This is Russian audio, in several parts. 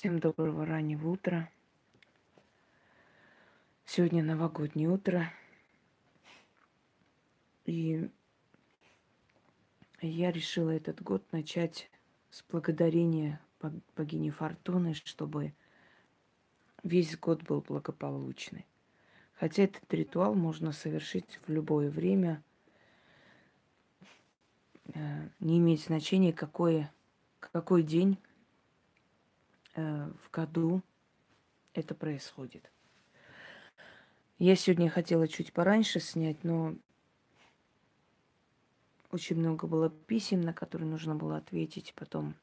Всем доброго раннего утра. Сегодня новогоднее утро. И я решила этот год начать с благодарения богине Фортуны, чтобы весь год был благополучный. Хотя этот ритуал можно совершить в любое время. Не имеет значения, какой день в году это происходит. Я сегодня хотела чуть пораньше снять, но очень много было писем, на которые нужно было ответить. Потом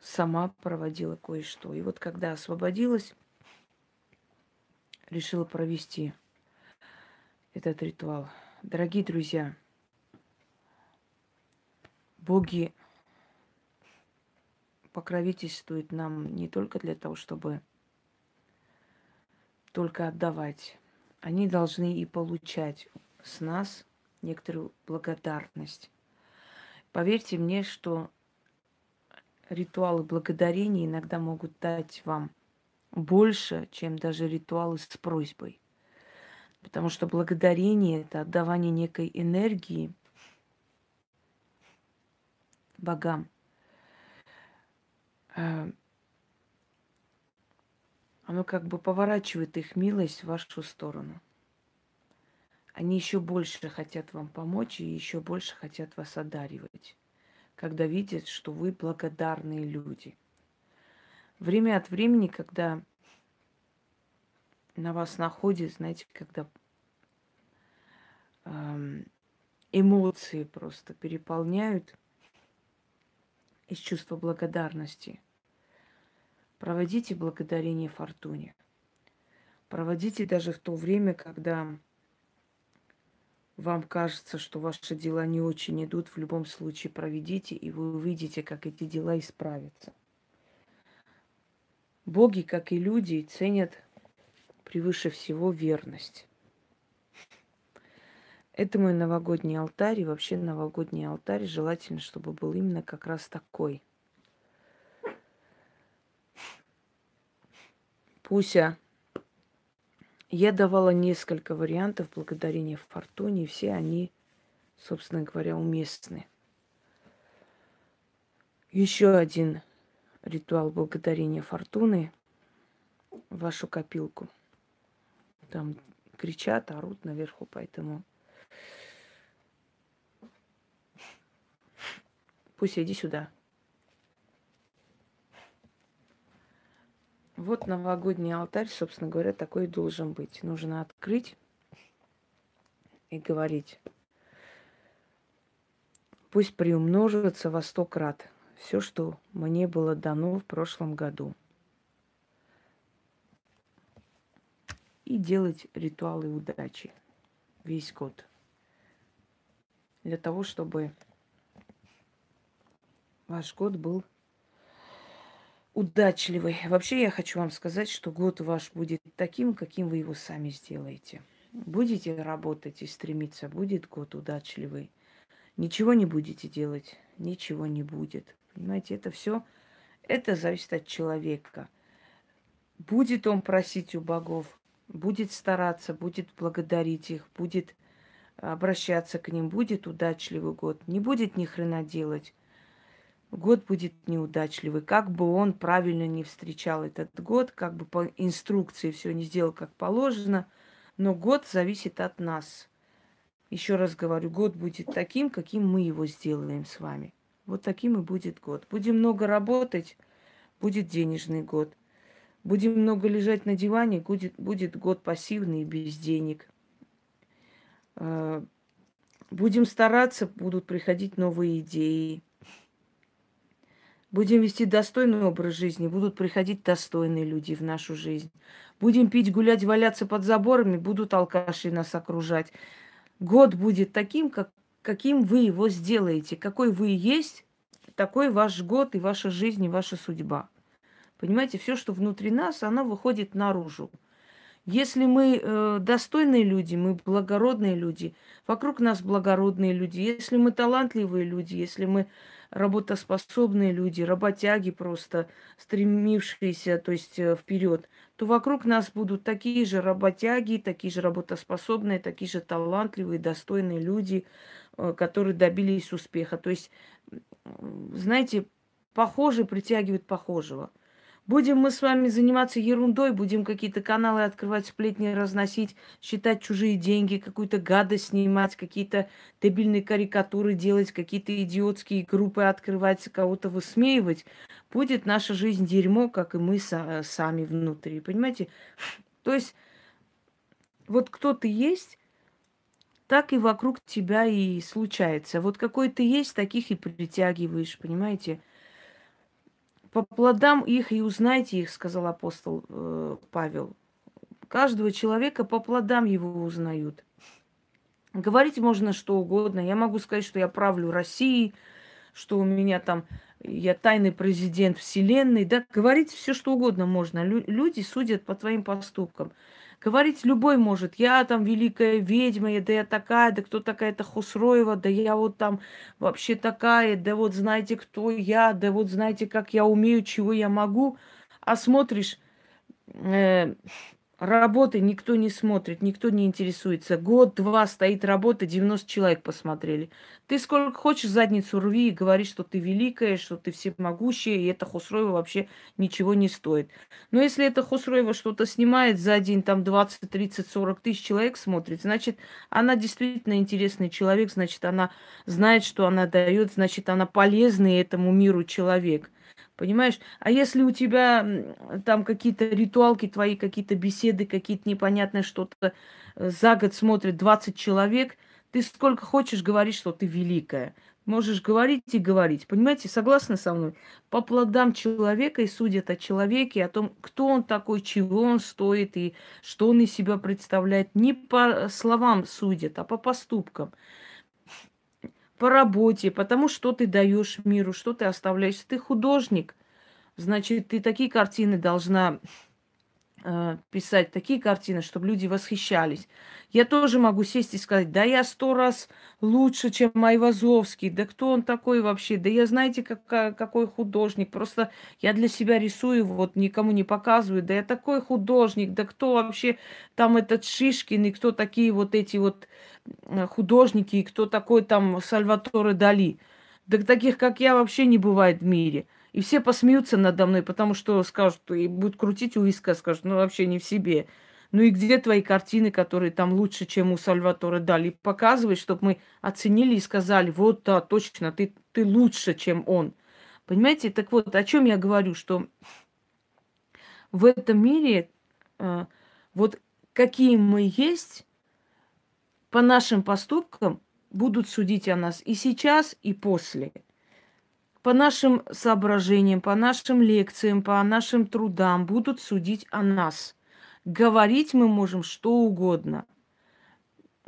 сама проводила кое-что. И вот когда освободилась, решила провести этот ритуал. Дорогие друзья, боги покровительствуют нам не только для того, чтобы только отдавать. Они должны и получать с нас некоторую благодарность. Поверьте мне, что ритуалы благодарения иногда могут дать вам больше, чем даже ритуалы с просьбой. Потому что благодарение – это отдавание некой энергии богам. Оно как бы поворачивает их милость в вашу сторону. Они еще больше хотят вам помочь и еще больше хотят вас одаривать, когда видят, что вы благодарные люди. Время от времени, когда на вас находит, знаете, когда эмоции просто переполняют из чувства благодарности, проводите благодарение Фортуне. Проводите даже в то время, когда вам кажется, что ваши дела не очень идут, в любом случае проведите, и вы увидите, как эти дела исправятся. Боги, как и люди, ценят превыше всего верность. Это мой новогодний алтарь, и вообще новогодний алтарь желательно, чтобы был именно как раз такой. Пуся, я давала несколько вариантов благодарения Фортуне, и все они, собственно говоря, уместны. Еще один ритуал благодарения Фортуны в вашу копилку. Там кричат, орут наверху, поэтому... Пусть иди сюда. Вот новогодний алтарь, собственно говоря, такой и должен быть. Нужно открыть и говорить: пусть приумножится во 100 крат все, что мне было дано в прошлом году. И делать ритуалы удачи весь год. Для того, чтобы ваш год был удачливый. Вообще я хочу вам сказать, что год ваш будет таким, каким вы его сами сделаете. Будете работать и стремиться, будет год удачливый. Ничего не будете делать, ничего не будет. Понимаете, это все, это зависит от человека. Будет он просить у богов, будет стараться, будет благодарить их, будет обращаться к ним, будет удачливый год. Не будет ни хрена делать, год будет неудачливый. Как бы он правильно не встречал этот год, как бы по инструкции все не сделал как положено, но год зависит от нас. Еще раз говорю, год будет таким, каким мы его сделаем с вами. Вот таким и будет год. Будем много работать, будет денежный год. Будем много лежать на диване, будет год пассивный и без денег. Будем стараться, будут приходить новые идеи. Будем вести достойный образ жизни, будут приходить достойные люди в нашу жизнь. Будем пить, гулять, валяться под заборами, будут алкаши нас окружать. Год будет таким, каким вы его сделаете. Какой вы есть, такой ваш год и ваша жизнь, и ваша судьба. Понимаете, все, что внутри нас, оно выходит наружу. Если мы достойные люди, мы благородные люди, вокруг нас благородные люди, если мы талантливые люди, если мы работоспособные люди, работяги просто, стремившиеся, то есть вперед, то вокруг нас будут такие же работяги, такие же работоспособные, такие же талантливые, достойные люди, которые добились успеха. То есть, знаете, похожий притягивает похожего. Будем мы с вами заниматься ерундой, будем какие-то каналы открывать, сплетни разносить, считать чужие деньги, какую-то гадость снимать, какие-то дебильные карикатуры делать, какие-то идиотские группы открывать, кого-то высмеивать. Будет наша жизнь дерьмо, как и мы сами внутри, понимаете? То есть вот кто ты есть, так и вокруг тебя и случается. Вот какой ты есть, таких и притягиваешь, понимаете? По плодам их и узнайте их, сказал апостол Павел. Каждого человека по плодам его узнают. Говорить можно что угодно. Я могу сказать, что я правлю Россией, что у меня там, я тайный президент вселенной. Да, говорить все что угодно можно. Люди судят по твоим поступкам. Говорить любой может. Я там великая ведьма, да я такая, да кто такая-то Хусроева, да я вот там вообще такая, да вот знаете, кто я, да вот знаете, как я умею, чего я могу. А смотришь, э, работы никто не смотрит, никто не интересуется. Год-два стоит работа, 90 человек посмотрели. Ты сколько хочешь задницу рви и говори, что ты великая, что ты всемогущая, и это Хусроева вообще ничего не стоит. Но если это Хусроева что-то снимает за день, там 20, 30, 40 тысяч человек смотрит, значит, она действительно интересный человек, значит, она знает, что она дает, значит, она полезный этому миру человек. Понимаешь? А если у тебя там какие-то ритуалки твои, какие-то беседы, какие-то непонятные что-то за год смотрит 20 человек, ты сколько хочешь говорить, что ты великая. Можешь говорить и говорить. Понимаете, согласны со мной? По плодам человека и судят о человеке, о том, кто он такой, чего он стоит и что он из себя представляет. Не по словам судят, а по поступкам. По работе, потому что ты даешь миру, что ты оставляешь. Если ты художник, значит, ты такие картины должна писать, такие картины, чтобы люди восхищались. Я тоже могу сесть и сказать, да я 100 раз лучше, чем Айвазовский, да кто он такой вообще, да я знаете, какой художник, просто я для себя рисую, вот никому не показываю, да я такой художник, да кто вообще там этот Шишкин, и кто такие вот эти вот художники, и кто такой там Сальваторе Дали. Да таких, как я, вообще не бывает в мире. И все посмеются надо мной, потому что скажут, и будут крутить у виска, скажут, ну вообще не в себе. Ну и где твои картины, которые там лучше, чем у Сальватора Дали? Показывай, чтобы мы оценили и сказали, вот да, точно, ты лучше, чем он. Понимаете? Так вот, о чем я говорю, что в этом мире вот какие мы есть, по нашим поступкам будут судить о нас и сейчас, и после. По нашим соображениям, по нашим лекциям, по нашим трудам будут судить о нас. Говорить мы можем что угодно.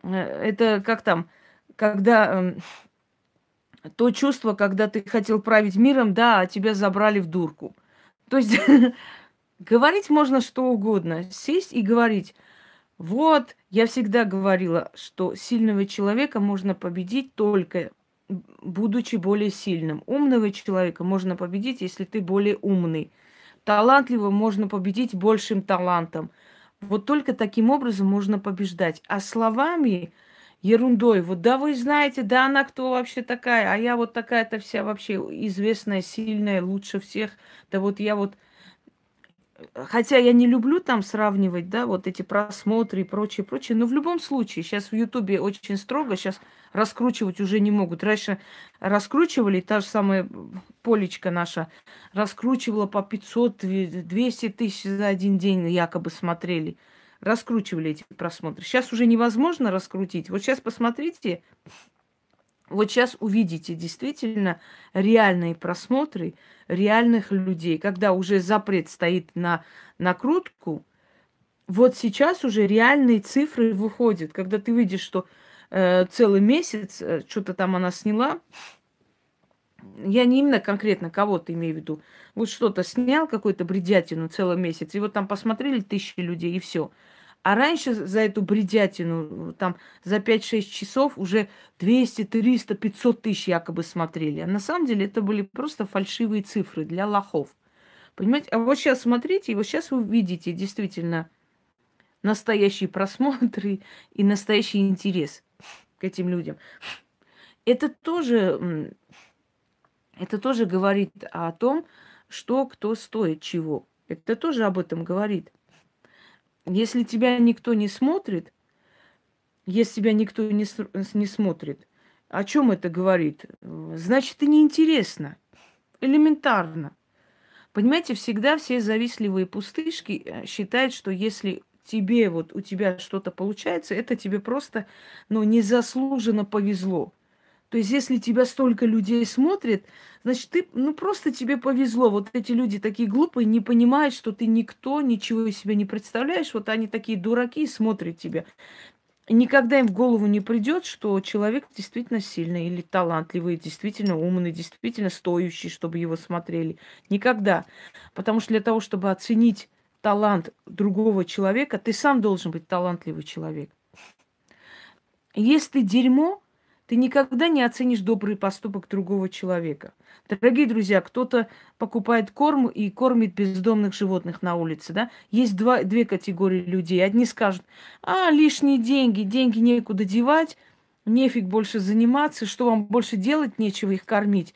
Это как там, когда то чувство, когда ты хотел править миром, да, а тебя забрали в дурку. То есть говорить можно что угодно. Сесть и говорить. Вот, я всегда говорила, что сильного человека можно победить только будучи более сильным. Умного человека можно победить, если ты более умный. Талантливого можно победить большим талантом. Вот только таким образом можно побеждать. А словами, ерундой, вот да вы знаете, да она кто вообще такая, а я вот такая-то вся вообще известная, сильная, лучше всех, да вот я вот. Хотя я не люблю там сравнивать, да, вот эти просмотры и прочее, прочее, но в любом случае, сейчас в Ютубе очень строго, сейчас раскручивать уже не могут. Раньше раскручивали, та же самая Полечка наша раскручивала по 500, 200 тысяч за один день якобы смотрели. Раскручивали эти просмотры. Сейчас уже невозможно раскрутить. Вот сейчас посмотрите, вот сейчас увидите действительно реальные просмотры реальных людей, когда уже запрет стоит на накрутку. Вот сейчас уже реальные цифры выходят, когда ты видишь, что целый месяц что-то там она сняла. Я не именно конкретно кого-то имею в виду. Вот что-то снял, какую-то бредятину целый месяц, и вот там посмотрели 1000 людей, и все. А раньше за эту бредятину, там, за 5-6 часов уже 200, 300, 500 тысяч якобы смотрели. А на самом деле это были просто фальшивые цифры для лохов. Понимаете? А вот сейчас смотрите, и вот сейчас вы видите действительно настоящие просмотры и настоящий интерес к этим людям. Это тоже, это тоже говорит о том, что кто стоит чего. Это тоже об этом говорит. Если тебя никто не смотрит, если тебя никто не смотрит, о чем это говорит? Значит, ты неинтересна. Элементарно. Понимаете, всегда все завистливые пустышки считают, что если тебе, вот у тебя что-то получается, это тебе просто, ну, незаслуженно повезло. То есть, если тебя столько людей смотрит, значит, ты, ну, просто тебе повезло. Вот эти люди такие глупые, не понимают, что ты никто, ничего из себя не представляешь. Вот они такие дураки и смотрят тебя. И никогда им в голову не придет, что человек действительно сильный или талантливый, действительно умный, действительно стоящий, чтобы его смотрели. Никогда. Потому что для того, чтобы оценить талант другого человека, ты сам должен быть талантливый человек. Если ты дерьмо, ты никогда не оценишь добрый поступок другого человека. Дорогие друзья, кто-то покупает корм и кормит бездомных животных на улице, да? Есть две категории людей. Одни скажут, лишние деньги, деньги некуда девать, нефиг больше заниматься, что вам больше делать, нечего их кормить.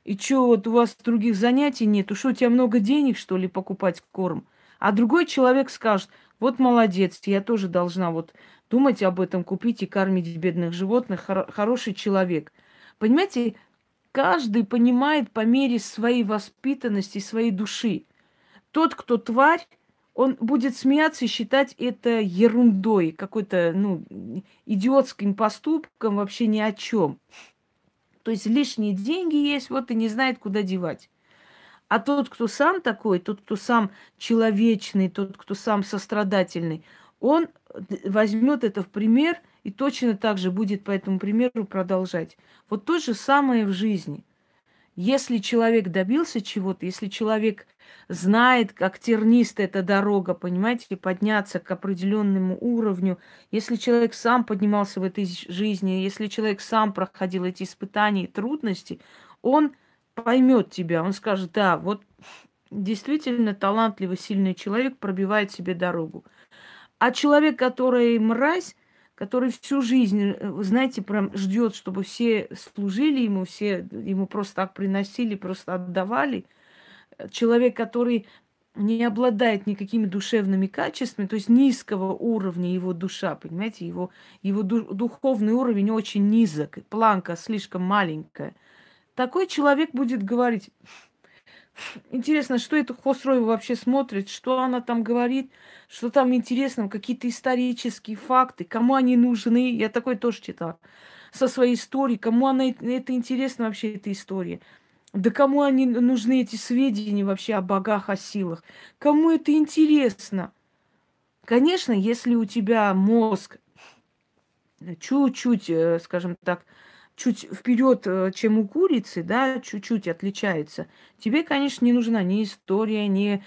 И что, вот у вас других занятий нет? Что, у тебя много денег, что ли, покупать корм? А другой человек скажет, вот молодец, я тоже должна вот думать об этом, купить и кормить бедных животных, хороший человек. Понимаете, каждый понимает по мере своей воспитанности, своей души. Тот, кто тварь, он будет смеяться и считать это ерундой, какой-то, ну, идиотским поступком, вообще ни о чем. То есть лишние деньги есть, вот и не знает, куда девать. А тот, кто сам такой, тот, кто сам человечный, тот, кто сам сострадательный, он возьмет это в пример и точно так же будет по этому примеру продолжать. Вот то же самое в жизни. Если человек добился чего-то, если человек знает, как терниста эта дорога, понимаете, подняться к определенному уровню, если человек сам поднимался в этой жизни, если человек сам проходил эти испытания и трудности, он поймет тебя, он скажет, да, вот действительно талантливый, сильный человек пробивает себе дорогу. А человек, который мразь, который всю жизнь, знаете, прям ждет, чтобы все служили ему, все ему просто так приносили, просто отдавали. Человек, который не обладает никакими душевными качествами, то есть низкого уровня его душа, понимаете, его духовный уровень очень низок, планка слишком маленькая. Такой человек будет говорить, интересно, что это Хосроева вообще смотрит, что она там говорит, что там интересно, какие-то исторические факты, кому они нужны. Я такое тоже читала со своей историей, кому она это интересно вообще, эта история. Да кому они нужны, эти сведения вообще о богах, о силах? Кому это интересно? Конечно, если у тебя мозг чуть-чуть, скажем так, чуть вперед, чем у курицы, да, чуть-чуть отличается, тебе, конечно, не нужна ни история, ни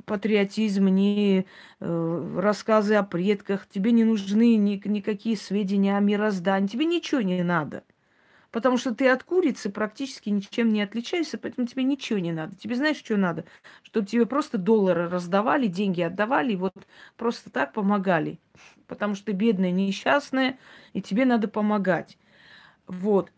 патриотизм, ни рассказы о предках, тебе не нужны никакие сведения о мироздании, тебе ничего не надо. Потому что ты от курицы практически ничем не отличаешься, поэтому тебе ничего не надо. Тебе знаешь, что надо? Чтобы тебе просто доллары раздавали, деньги отдавали, и вот просто так помогали. Потому что ты бедная, несчастная, и тебе надо помогать. Вот.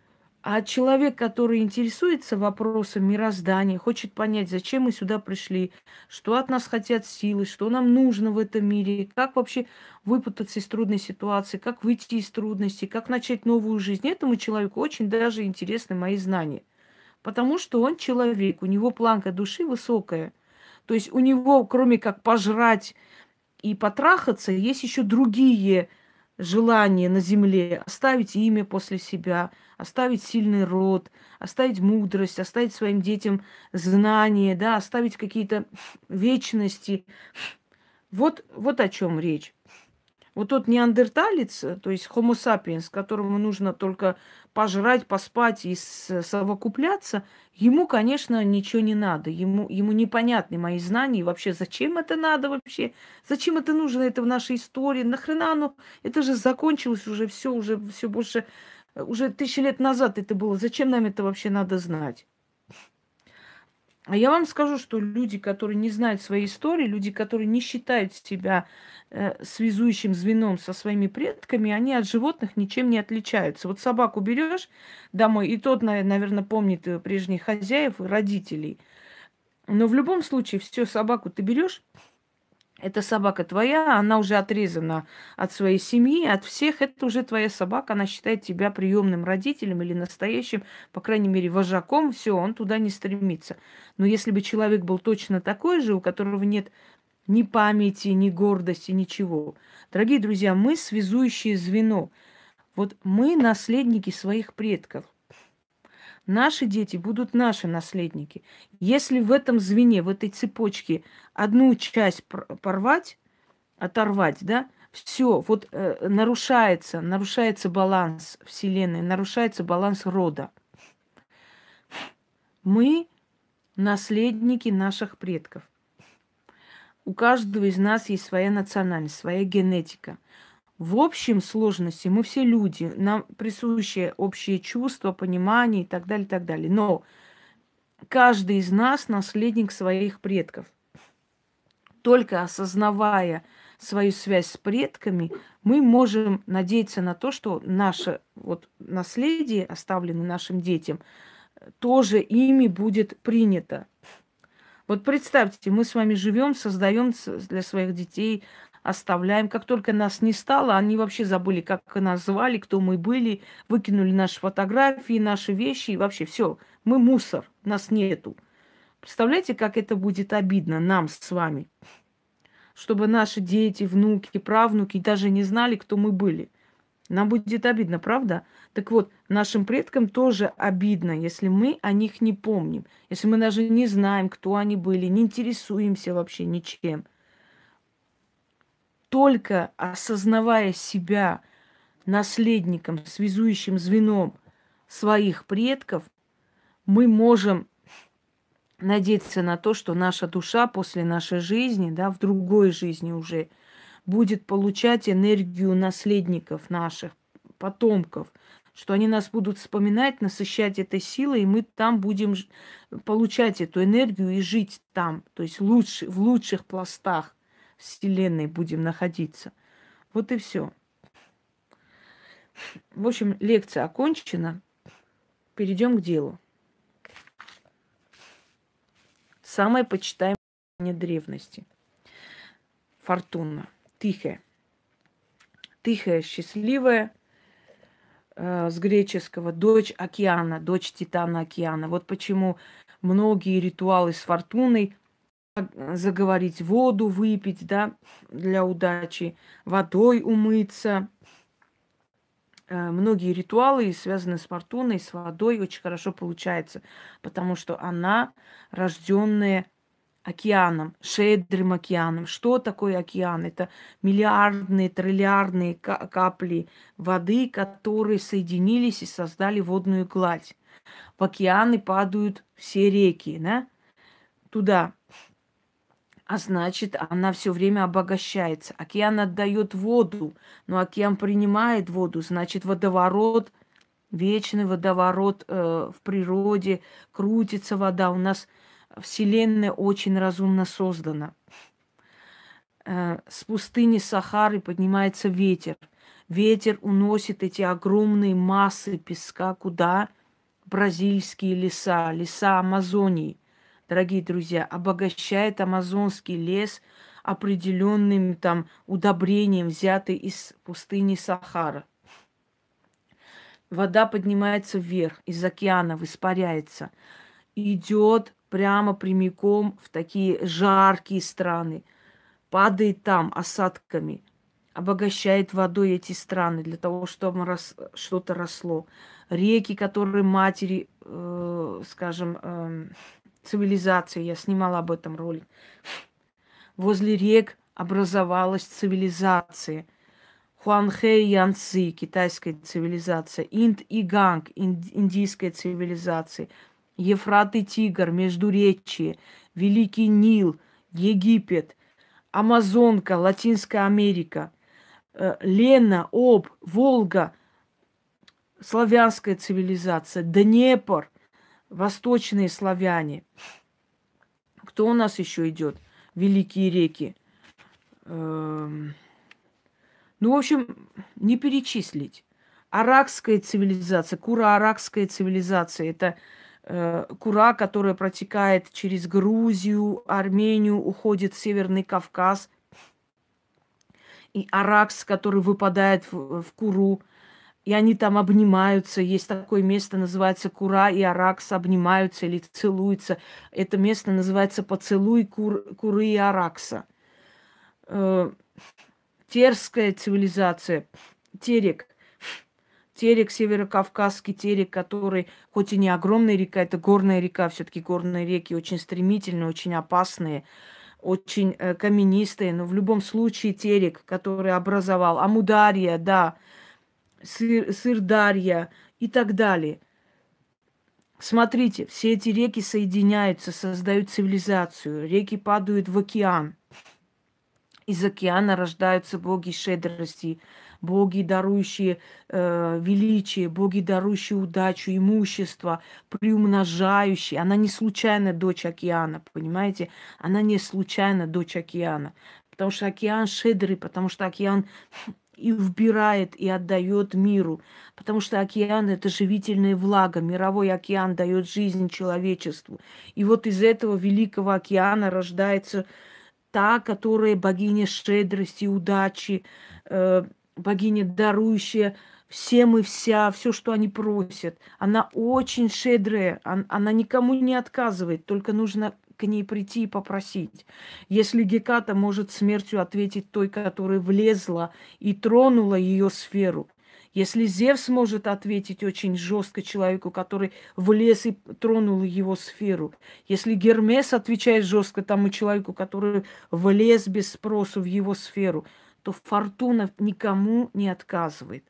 А человек, который интересуется вопросом мироздания, хочет понять, зачем мы сюда пришли, что от нас хотят силы, что нам нужно в этом мире, как вообще выпутаться из трудной ситуации, как выйти из трудностей, как начать новую жизнь. Этому человеку очень даже интересны мои знания. Потому что он человек, у него планка души высокая. То есть у него, кроме как пожрать и потрахаться, есть еще другие желание на земле, оставить имя после себя, оставить сильный род, оставить мудрость, оставить своим детям знания, да, оставить какие-то вечности. Вот о чем речь. Вот тот неандерталец, то есть Homo sapiens, которому нужно только пожрать, поспать и совокупляться, ему, конечно, ничего не надо. Ему непонятны мои знания. И вообще, зачем это надо вообще? Зачем это нужно? Это в нашей истории. Нахрена оно? Это же закончилось уже все больше... Уже 1000 лет назад это было. Зачем нам это вообще надо знать? А я вам скажу, что люди, которые не знают своей истории, люди, которые не считают себя связующим звеном со своими предками, они от животных ничем не отличаются. Вот собаку берешь домой, и тот, наверное, помнит прежних хозяев и родителей. Но в любом случае, все, собаку ты берешь, эта собака твоя, она уже отрезана от своей семьи, от всех. Это уже твоя собака, она считает тебя приемным родителем или настоящим, по крайней мере, вожаком. Все, он туда не стремится. Но если бы человек был точно такой же, у которого нет ни памяти, ни гордости, ничего. Дорогие друзья, мы связующее звено. Вот мы наследники своих предков. Наши дети будут наши наследники. Если в этом звене, в этой цепочке одну часть порвать, оторвать, да, все, вот нарушается баланс Вселенной, нарушается баланс рода. Мы наследники наших предков. У каждого из нас есть своя национальность, своя генетика. В общем сложности мы все люди, нам присущи общие чувства, понимание и так далее, и так далее. Но каждый из нас наследник своих предков. Только осознавая свою связь с предками, мы можем надеяться на то, что наше вот наследие, оставленное нашим детям, тоже ими будет принято. Вот представьте, мы с вами живем, создаем для своих детей, оставляем. Как только нас не стало, они вообще забыли, как нас звали, кто мы были, выкинули наши фотографии, наши вещи, и вообще все. Мы мусор, нас нету. Представляете, как это будет обидно нам с вами? Чтобы наши дети, внуки, правнуки даже не знали, кто мы были. Нам будет обидно, правда? Так вот, нашим предкам тоже обидно, если мы о них не помним, если мы даже не знаем, кто они были, не интересуемся вообще ничем. Только осознавая себя наследником, связующим звеном своих предков, мы можем надеяться на то, что наша душа после нашей жизни, да, в другой жизни уже, будет получать энергию наследников наших, потомков, что они нас будут вспоминать, насыщать этой силой, и мы там будем получать эту энергию и жить там, то есть лучше, в лучших пластах Вселенной будем находиться. Вот и все. В общем, лекция окончена. Перейдем к делу. Самое почитаемое древности. Фортуна. Тихая. Тихая, счастливая, с греческого, дочь океана, дочь Титана океана. Вот почему многие ритуалы с Фортуной, заговорить воду, выпить, да, для удачи, водой умыться. Многие ритуалы связаны с Фортуной, с водой, очень хорошо получается, потому что она рожденная океаном, щедрым океаном. Что такое океан? Это миллиардные, триллиардные капли воды, которые соединились и создали водную гладь. В океаны падают все реки, да? Туда. А значит, она все время обогащается. Океан отдает воду, но океан принимает воду. Значит, водоворот, вечный водоворот в природе, крутится вода. У нас Вселенная очень разумно создана. С пустыни Сахары поднимается ветер. Ветер уносит эти огромные массы песка куда? Бразильские леса, леса Амазонии. Дорогие друзья, обогащает амазонский лес определенным там удобрением, взятым из пустыни Сахара. Вода поднимается вверх, из океанов испаряется, идет прямо прямиком в такие жаркие страны, падает там осадками, обогащает водой эти страны для того, чтобы что-то росло. Реки, которые матери, цивилизации, я снимала об этом ролик. Возле рек образовалась цивилизация. Хуанхэ и Янцзы, китайская цивилизация, Инд и Ганг, индийская цивилизация, Ефрат и Тигр, Междуречье, Великий Нил, Египет, Амазонка, Латинская Америка, Лена, Обь, Волга, славянская цивилизация, Днепр, восточные славяне. Кто у нас еще идет? Великие реки. Ну, в общем, не перечислить. Аракская цивилизация, Кура-Аракская цивилизация – это Кура, которая протекает через Грузию, Армению, уходит в Северный Кавказ. И Аракс, который выпадает в Куру, и они там обнимаются. Есть такое место, называется Кура, и Аракс обнимаются или целуются. Это место называется поцелуй Куры и Аракса. Терская цивилизация, Терек. Терек, северокавказский Терек, который, хоть и не огромная река, это горная река, все-таки горные реки очень стремительные, очень опасные, очень каменистые, но в любом случае Терек, который образовал Амударья, да, Сырдарья и так далее. Смотрите, все эти реки соединяются, создают цивилизацию, реки падают в океан. Из океана рождаются боги щедрости, боги, дарующие величие, боги, дарующие удачу, имущество, приумножающие. Она не случайно дочь океана, понимаете? Она не случайно дочь океана. Потому что океан щедрый, потому что океан и вбирает, и отдает миру. Потому что океан – это живительная влага. Мировой океан дает жизнь человечеству. И вот из этого великого океана рождается та, которая богиня щедрости, удачи, богиня, дарующая всем и вся, все, что они просят. Она очень щедрая, она никому не отказывает, только нужно к ней прийти и попросить. Если Геката может смертью ответить той, которая влезла и тронула ее сферу, если Зевс может ответить очень жестко человеку, который влез и тронул его сферу, если Гермес отвечает жестко тому человеку, который влез без спросу в его сферу, то фортуна никому не отказывает.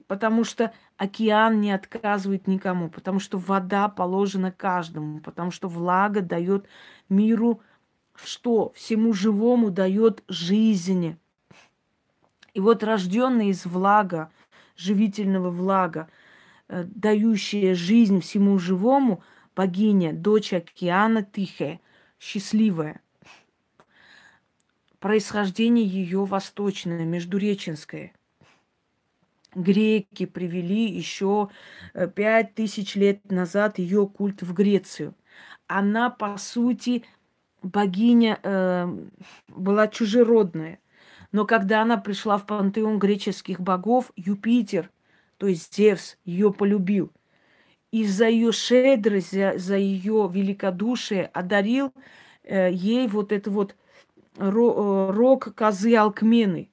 Потому что океан не отказывает никому, потому что вода положена каждому, потому что влага дает миру что? Всему живому дает жизнь. И вот рожденный из влага, живительного влага, дающая жизнь всему живому, богиня, дочь океана Тихая, счастливая. Происхождение ее восточное, междуреченское. Греки привели еще 5000 лет назад ее культ в Грецию. Она, по сути, богиня была чужеродная. Но когда она пришла в пантеон греческих богов, Юпитер, то есть Зевс, ее полюбил. И за ее щедрость, за ее великодушие одарил ей вот это вот рог козы Алкмены.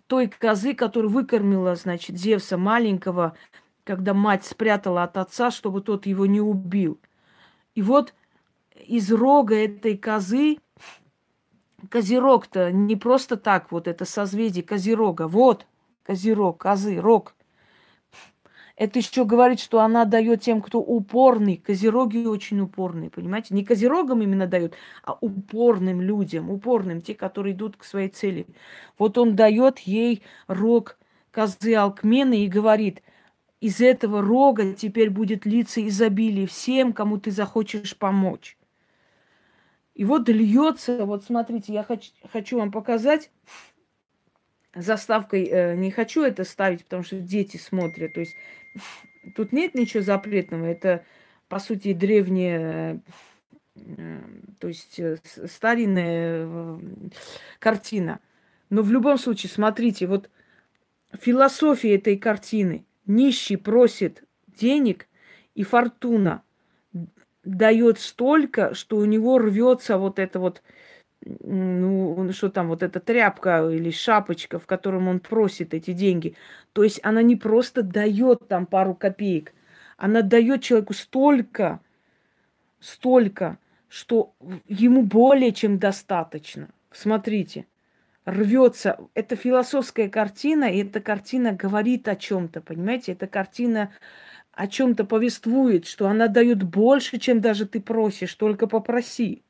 Той козы, которая выкормила, значит, Зевса маленького, когда мать спрятала от отца, чтобы тот его не убил. И вот из рога этой козы, Козерог-то не просто так, вот это созвездие Козерога. Вот Козерог, козы, рог. Это еще говорит, что она дает тем, кто упорный. Козероги очень упорные, понимаете? Не козерогам именно дают, а упорным людям, упорным, те, которые идут к своей цели. Вот он дает ей рог козы Алкмены и говорит: из этого рога теперь будет литься изобилие всем, кому ты захочешь помочь. И вот льется, вот смотрите, я хочу вам показать. Заставкой не хочу это ставить, потому что дети смотрят. То есть тут нет ничего запретного. Это, по сути, древняя, то есть старинная картина. Но в любом случае, смотрите, вот философия этой картины. Нищий просит денег, и фортуна дает столько, что у него рвется вот это вот, ну, что там, вот эта тряпка или шапочка, в котором он просит эти деньги. То есть она не просто дает там пару копеек, она дает человеку столько, что ему более чем достаточно. Смотрите, рвется. Это философская картина, и эта картина говорит о чем-то, понимаете? Эта картина о чем-то повествует, что она дает больше, чем даже ты просишь, только попроси.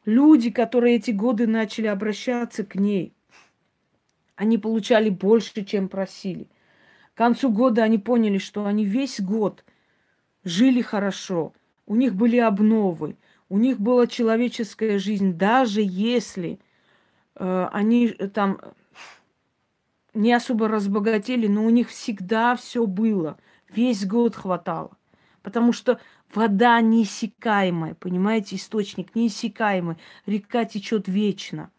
Люди, которые эти годы начали обращаться к ней, они получали больше, чем просили. К концу года они поняли, что они весь год жили хорошо, у них были обновы, у них была человеческая жизнь, даже если они там не особо разбогатели, но у них всегда все было. Весь год хватало. Потому что вода неиссякаемая, понимаете, источник неиссякаемый. Река течет вечно.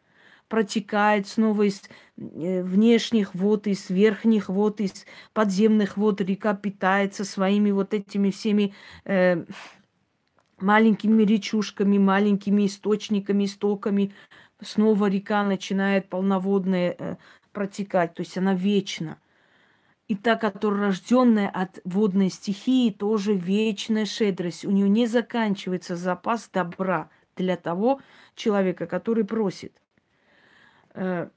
Протекает снова из внешних вод, из верхних вод, из подземных вод. Река питается своими вот этими всеми маленькими речушками, маленькими источниками, истоками. Снова река начинает полноводная протекать, то есть она вечна. И та, которая рожденная от водной стихии, тоже вечная щедрость. У нее не заканчивается запас добра для того человека, который просит. Она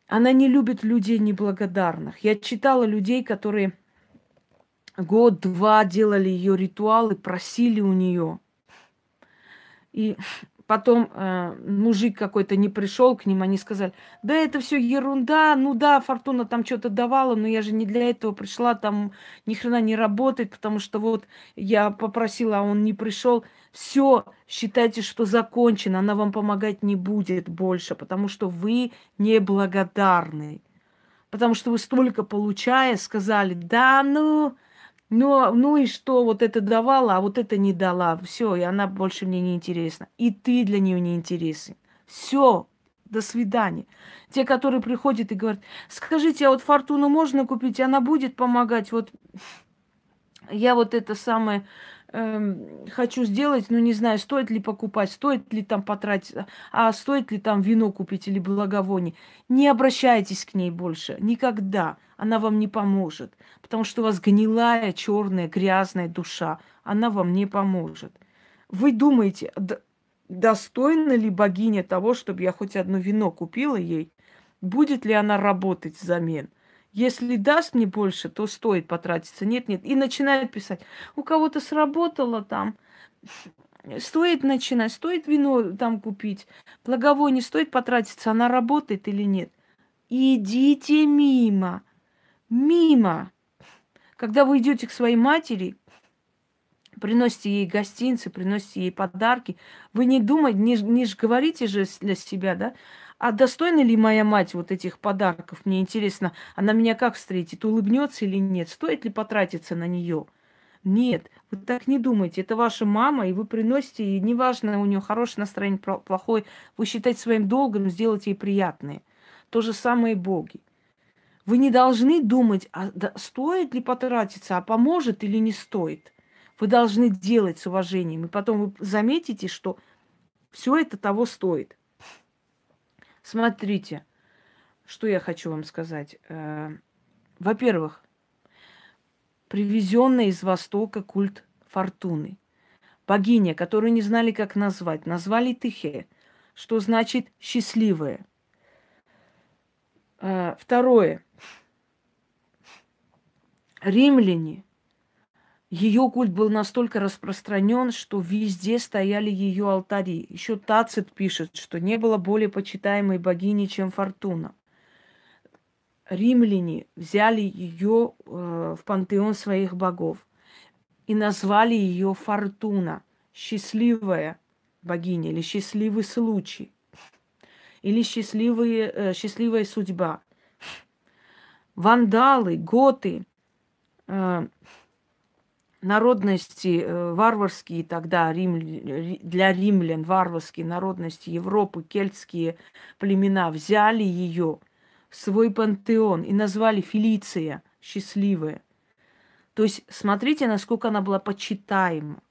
не любит людей неблагодарных. Я читала людей, которые год-два делали ее ритуалы, просили у нее. И потом мужик какой-то не пришел к ним, они сказали, да это все ерунда, ну да, Фортуна там что-то давала, но я же не для этого пришла, там ни хрена не работает, потому что вот я попросила, а он не пришел. Все, считайте, что закончено, она вам помогать не будет больше, потому что вы неблагодарны. Потому что вы столько получая, сказали, да ну и что, вот это давала, а вот это не дала. Все, и она больше мне не интересна. И ты для нее не интересен. Все, до свидания. Те, которые приходят и говорят, скажите, а вот Фортуну можно купить, она будет помогать? Вот я вот это самое хочу сделать, но не знаю, стоит ли покупать, стоит ли там потратить, а стоит ли там вино купить или благовоние. Не обращайтесь к ней больше, никогда. Она вам не поможет, потому что у вас гнилая, черная, грязная душа. Она вам не поможет. Вы думаете, достойна ли богиня того, чтобы я хоть одно вино купила ей? Будет ли она работать взамен? Если даст мне больше, то стоит потратиться. Нет. И начинает писать. У кого-то сработало там. Стоит начинать, стоит вино там купить. Благовоние стоит потратиться, она работает или нет. Идите мимо. Мимо. Когда вы идете к своей матери, приносите ей гостинцы, приносите ей подарки, вы не думаете, не ж говорите же для себя, да? А достойна ли моя мать вот этих подарков? Мне интересно, она меня как встретит, улыбнется или нет? Стоит ли потратиться на нее? Нет, вы так не думаете. Это ваша мама, и вы приносите, и неважно, у нее хорошее настроение, плохое, вы считаете своим долгом сделать ей приятное. То же самое и боги. Вы не должны думать, стоит ли потратиться, а поможет или не стоит. Вы должны делать с уважением, и потом вы заметите, что все это того стоит. Смотрите, что я хочу вам сказать. Во-первых, привезенный из Востока культ Фортуны. Богиня, которую не знали, как назвать, назвали Тихе, что значит счастливая. Второе. Римляне. Ее культ был настолько распространен, что везде стояли ее алтари. Еще Тацит пишет, что не было более почитаемой богини, чем Фортуна. Римляне взяли ее в пантеон своих богов и назвали ее Фортуна, счастливая богиня или счастливый случай, или счастливая судьба. Вандалы, готы, народности варварские тогда, для римлян варварские народности Европы, кельтские племена взяли ее в свой пантеон и назвали Фелиция, счастливая. То есть смотрите, насколько она была почитаема.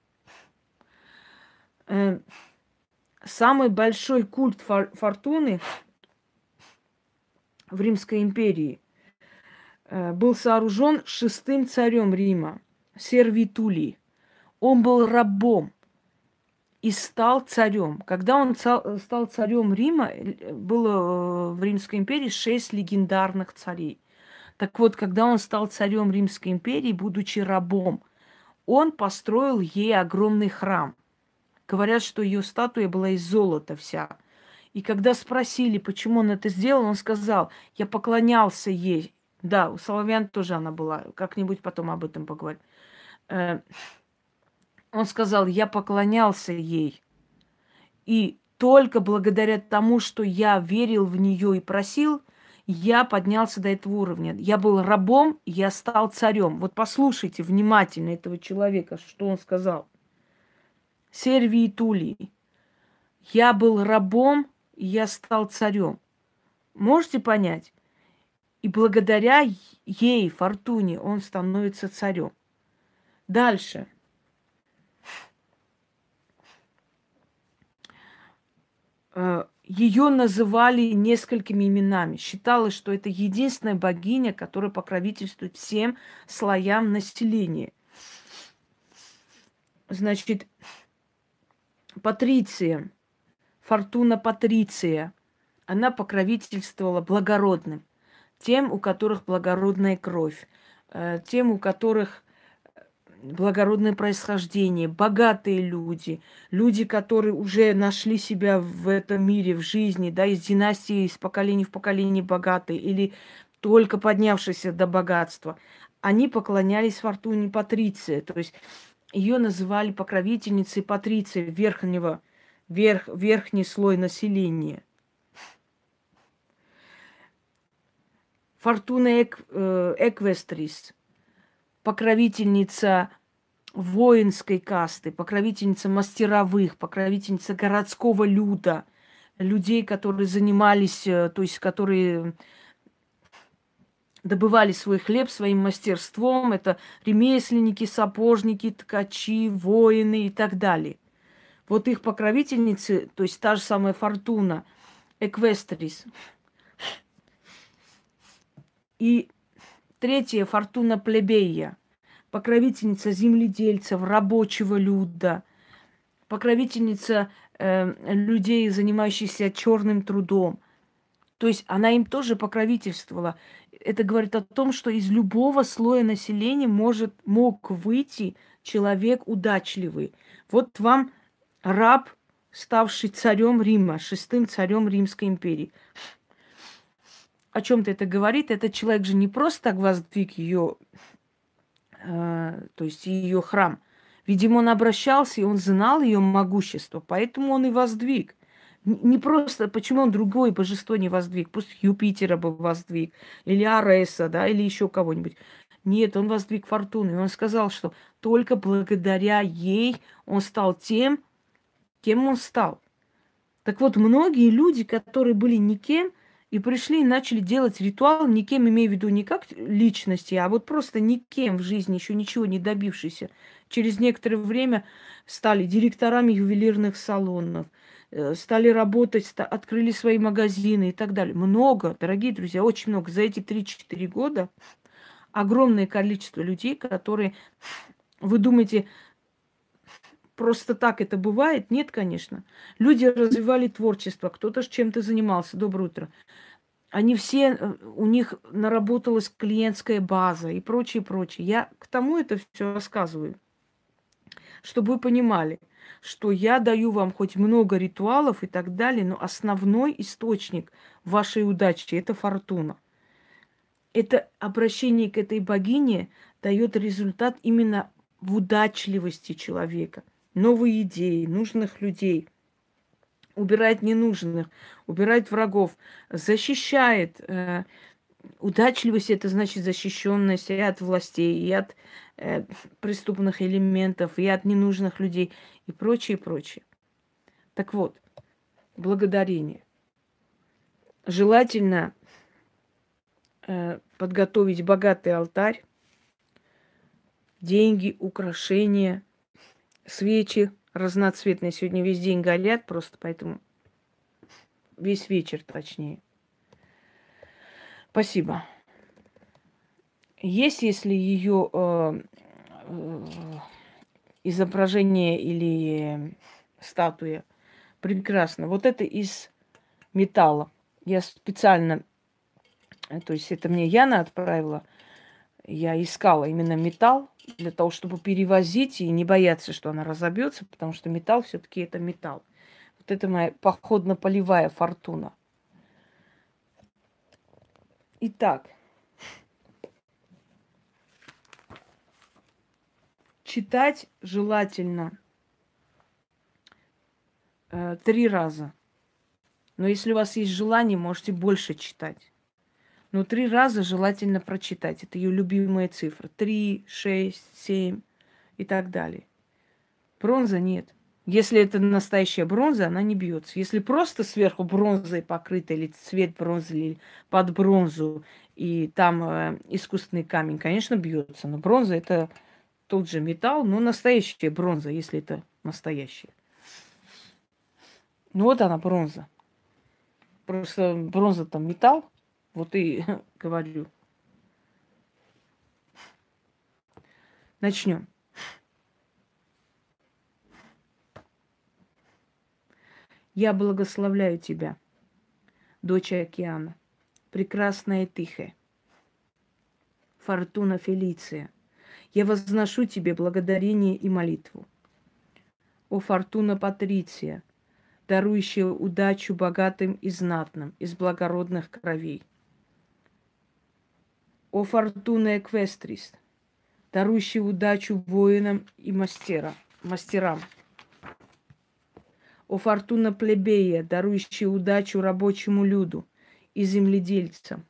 Самый большой культ Фортуны в Римской империи был сооружен шестым царем Рима, Сервий Тулий. Он был рабом. и стал царем. Когда он стал царем Рима, было в Римской империи 6 легендарных царей. Так вот, когда он стал царем Римской империи, будучи рабом, он построил ей огромный храм. Говорят, что ее статуя была из золота вся. И когда спросили, почему он это сделал, он сказал: я поклонялся ей. Да, у славян тоже она была. Как-нибудь потом об этом поговорим. Он сказал: я поклонялся ей. И только благодаря тому, что я верил в нее и просил, я поднялся до этого уровня. Я был рабом, я стал царем. Вот послушайте внимательно этого человека, что он сказал. Сервий Тулий. Я был рабом, и я стал царем. Можете понять? И благодаря ей, Фортуне, он становится царем. Дальше. Ее называли несколькими именами. Считалось, что это единственная богиня, которая покровительствует всем слоям населения. Значит, Патриция, Фортуна Патриция, она покровительствовала благородным, тем, у которых благородная кровь, тем, у которых благородное происхождение, богатые люди, люди, которые уже нашли себя в этом мире, в жизни, да, из династии, из поколения в поколение богатые или только поднявшиеся до богатства. Они поклонялись Фортуне Патриции, то есть ее называли покровительницей Патриции, верхний слой населения. Фортуна Эквестрис, покровительница воинской касты, покровительница мастеровых, покровительница городского люда, людей, которые занимались, то есть которые добывали свой хлеб своим мастерством. Это ремесленники, сапожники, ткачи, воины и так далее. Вот их покровительницы, то есть та же самая Фортуна Эквестрис. И третья Фортуна Плебея, покровительница земледельцев, рабочего люда, покровительница людей, занимающихся черным трудом. То есть она им тоже покровительствовала. Это говорит о том, что из любого слоя населения мог выйти человек удачливый. Вот вам раб, ставший царем Рима, шестым царем Римской империи. О чем-то это говорит? Этот человек же не просто так воздвиг ее, то есть ее храм. Видимо, он обращался, и он знал ее могущество, поэтому он и воздвиг. Не просто, почему он другое божество не воздвиг? Пусть Юпитера бы воздвиг, или Ареса, да, или еще кого-нибудь. Нет, он воздвиг Фортуну. И он сказал, что только благодаря ей он стал тем, кем он стал. Так вот, многие люди, которые были никем, и пришли и начали делать ритуал, никем, имею в виду не как личности, а вот просто никем в жизни, еще ничего не добившиеся. Через некоторое время стали директорами ювелирных салонов, стали работать, открыли свои магазины и так далее. Много, дорогие друзья, очень много. За эти 3-4 года огромное количество людей, которые, вы думаете, просто так это бывает? Нет, конечно. Люди развивали творчество, кто-то чем-то занимался. Доброе утро. Они все, у них наработалась клиентская база и прочее, прочее. Я к тому это все рассказываю, чтобы вы понимали, что я даю вам хоть много ритуалов и так далее, но основной источник вашей удачи – это фортуна. Это обращение к этой богине дает результат именно в удачливости человека. Новые идеи, нужных людей, убирает ненужных, убирает врагов, защищает. Удачливость – это значит защищенность и от властей, и от преступных элементов, и от ненужных людей, и прочее, прочее. Так вот, благодарение. Желательно подготовить богатый алтарь, деньги, украшения, свечи разноцветные. Сегодня весь день горят просто, поэтому весь вечер точнее. Спасибо. Есть, если ее изображение или статуя. Прекрасно. Вот это из металла. Я специально, то есть это мне Яна отправила, я искала именно металл для того, чтобы перевозить и не бояться, что она разобьется, потому что металл все-таки это металл. Вот это моя походно-полевая фортуна. Итак, читать желательно 3 раза. Но если у вас есть желание, можете больше читать. Но 3 раза желательно прочитать. Это ее любимая цифра. 3, 6, 7 и так далее. Бронза нет. Если это настоящая бронза, она не бьется. Если просто сверху бронзой покрыта, или цвет бронзы, или под бронзу, и там искусственный камень, конечно, бьется. Но бронза это тот же металл, но настоящая бронза, если это настоящая. Ну вот она, бронза. Просто бронза там металл, вот и говорю. Начнем. Я благословляю тебя, дочь океана, прекрасная Тихая, Фортуна Фелиция. Я возношу тебе благодарение и молитву. О Фортуна Патриция, дарующая удачу богатым и знатным из благородных кровей. О Фортуна Эквестрис, дарующий удачу воинам и мастерам. О Фортуна Плебея, дарующий удачу рабочему люду и земледельцам.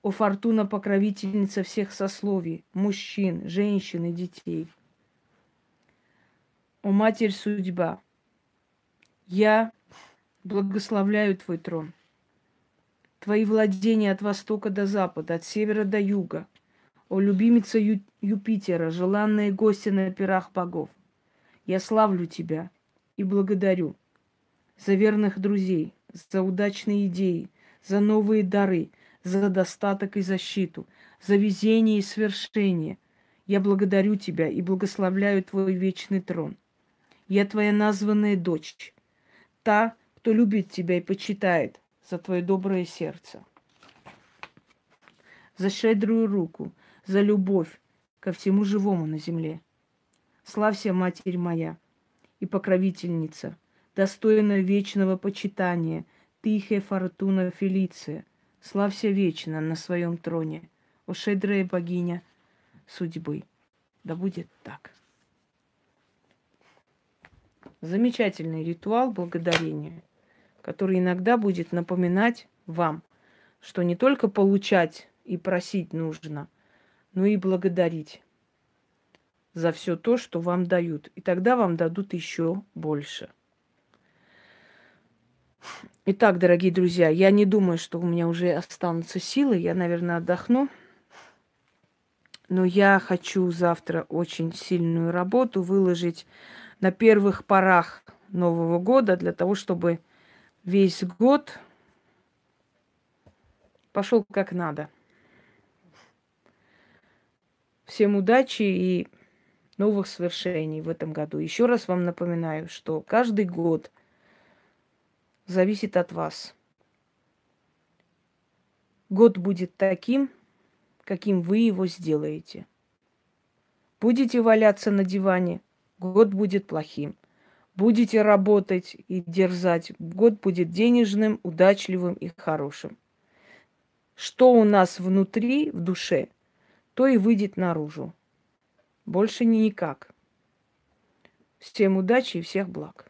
О Фортуна покровительница всех сословий, мужчин, женщин и детей. О Матерь Судьба, я благословляю твой трон, твои владения от востока до запада, от севера до юга. О любимица Юпитера, желанная гостья на пирах богов, я славлю тебя и благодарю за верных друзей, за удачные идеи, за новые дары, за достаток и защиту, за везение и свершение. Я благодарю тебя и благословляю твой вечный трон. Я твоя названная дочь, та, кто любит тебя и почитает за твое доброе сердце, за щедрую руку, за любовь ко всему живому на земле. Славься, Матерь моя и покровительница, достойная вечного почитания, Тихая Фортуна Фелиция. Славься вечно на своем троне, о щедрая богиня судьбы. Да будет так. Замечательный ритуал благодарения, который иногда будет напоминать вам, что не только получать и просить нужно, но и благодарить за все то, что вам дают. И тогда вам дадут еще больше. Итак, дорогие друзья, я не думаю, что у меня уже останутся силы. Я, наверное, отдохну. Но я хочу завтра очень сильную работу выложить на первых порах Нового года для того, чтобы весь год пошел как надо. Всем удачи и новых свершений в этом году. Еще раз вам напоминаю, что каждый год зависит от вас. Год будет таким, каким вы его сделаете. Будете валяться на диване, год будет плохим. Будете работать и дерзать, год будет денежным, удачливым и хорошим. Что у нас внутри, в душе, то и выйдет наружу. Больше никак. Всем удачи и всех благ.